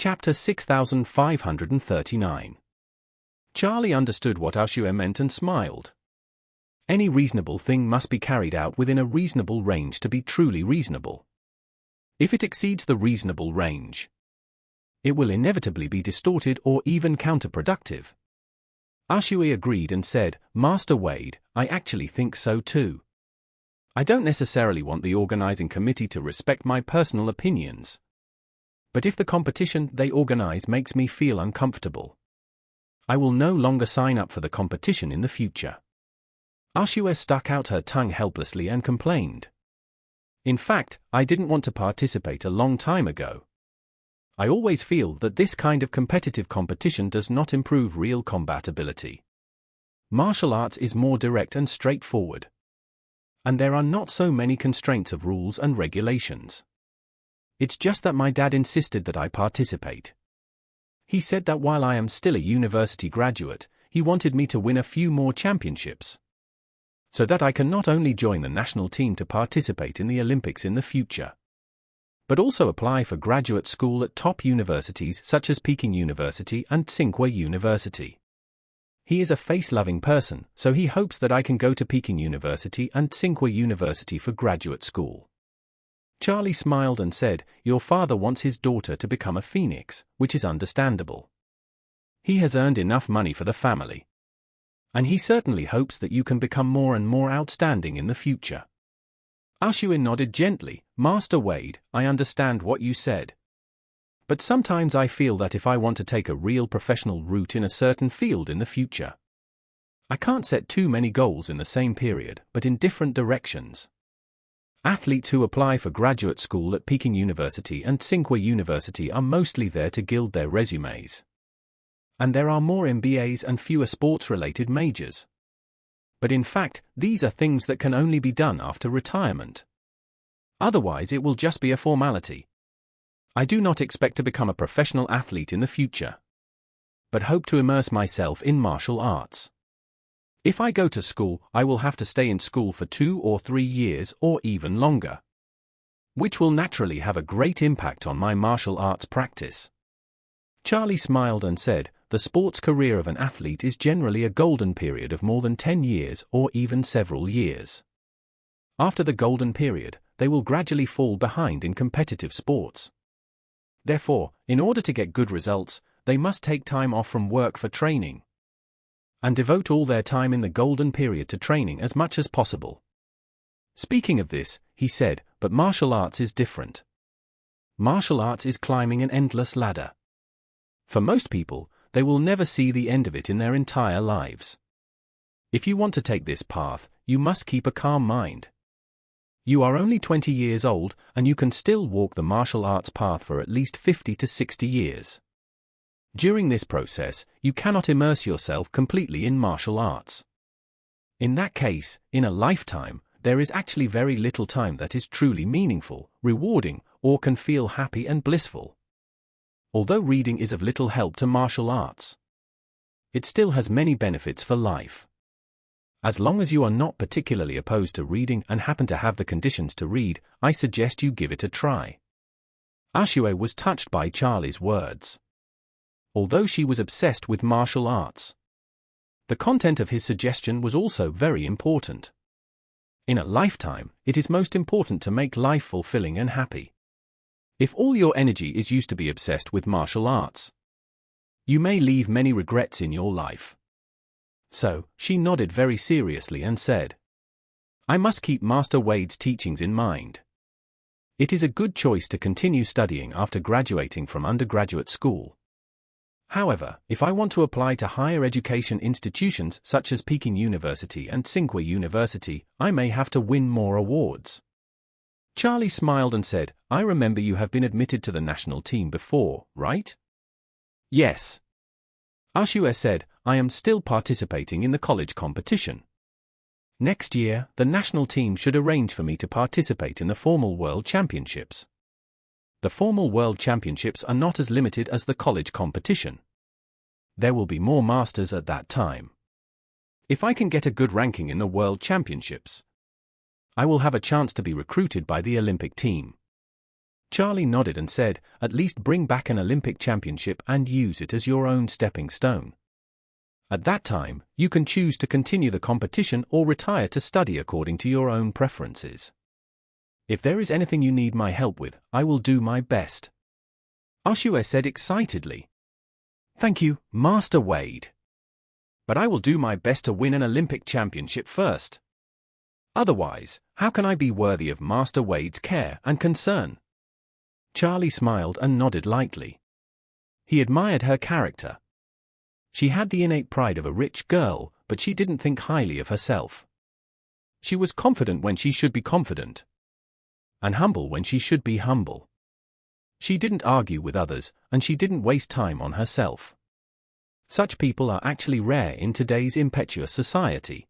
Chapter 6539. Charlie understood what Ashue meant and smiled. Any reasonable thing must be carried out within a reasonable range to be truly reasonable. If it exceeds the reasonable range, it will inevitably be distorted or even counterproductive. Ashue agreed and said, "Master Wade, I actually think so too. I don't necessarily want the organizing committee to respect my personal opinions. But if the competition they organize makes me feel uncomfortable, I will no longer sign up for the competition in the future." Ashue stuck out her tongue helplessly and complained. "In fact, I didn't want to participate a long time ago. I always feel that this kind of competitive competition does not improve real combat ability. Martial arts is more direct and straightforward. And there are not so many constraints of rules and regulations. It's just that my dad insisted that I participate. He said that while I am still a university graduate, he wanted me to win a few more championships, so that I can not only join the national team to participate in the Olympics in the future, but also apply for graduate school at top universities such as Peking University and Tsinghua University. He is a face-loving person, so he hopes that I can go to Peking University and Tsinghua University for graduate school." Charlie smiled and said, "Your father wants his daughter to become a phoenix, which is understandable. He has earned enough money for the family. And he certainly hopes that you can become more and more outstanding in the future." Ashue nodded gently. "Master Wade, I understand what you said. But sometimes I feel that if I want to take a real professional route in a certain field in the future, I can't set too many goals in the same period, but in different directions. Athletes who apply for graduate school at Peking University and Tsinghua University are mostly there to gild their resumes. And there are more MBAs and fewer sports-related majors. But in fact, these are things that can only be done after retirement. Otherwise it will just be a formality. I do not expect to become a professional athlete in the future, but hope to immerse myself in martial arts. If I go to school, I will have to stay in school for 2 or 3 years or even longer, which will naturally have a great impact on my martial arts practice." Charlie smiled and said, "The sports career of an athlete is generally a golden period of more than 10 years or even several years. After the golden period, they will gradually fall behind in competitive sports. Therefore, in order to get good results, they must take time off from work for training, and devote all their time in the golden period to training as much as possible." Speaking of this, he said, "But martial arts is different. Martial arts is climbing an endless ladder. For most people, they will never see the end of it in their entire lives. If you want to take this path, you must keep a calm mind. You are only 20 years old, and you can still walk the martial arts path for at least 50 to 60 years. During this process, you cannot immerse yourself completely in martial arts. In that case, in a lifetime, there is actually very little time that is truly meaningful, rewarding, or can feel happy and blissful. Although reading is of little help to martial arts, it still has many benefits for life. As long as you are not particularly opposed to reading and happen to have the conditions to read, I suggest you give it a try." Ashue was touched by Charlie's words. Although she was obsessed with martial arts, the content of his suggestion was also very important. In a lifetime, it is most important to make life fulfilling and happy. If all your energy is used to be obsessed with martial arts, you may leave many regrets in your life. So, she nodded very seriously and said, "I must keep Master Wade's teachings in mind. It is a good choice to continue studying after graduating from undergraduate school. However, if I want to apply to higher education institutions such as Peking University and Tsinghua University, I may have to win more awards." Charlie smiled and said, "I remember you have been admitted to the national team before, right?" "Yes." Ashue said, "I am still participating in the college competition. Next year, the national team should arrange for me to participate in the formal World Championships. The formal World Championships are not as limited as the college competition. There will be more masters at that time. If I can get a good ranking in the World Championships, I will have a chance to be recruited by the Olympic team. Charlie nodded and said, "At least bring back an Olympic championship and use it as your own stepping stone. At that time, you can choose to continue the competition or retire to study according to your own preferences. If there is anything you need my help with, I will do my best." Oshue said excitedly. "Thank you, Master Wade. But I will do my best to win an Olympic championship first. Otherwise, how can I be worthy of Master Wade's care and concern?" Charlie smiled and nodded lightly. He admired her character. She had the innate pride of a rich girl, but she didn't think highly of herself. She was confident when she should be confident, and humble when she should be humble. She didn't argue with others, and she didn't waste time on herself. Such people are actually rare in today's impetuous society.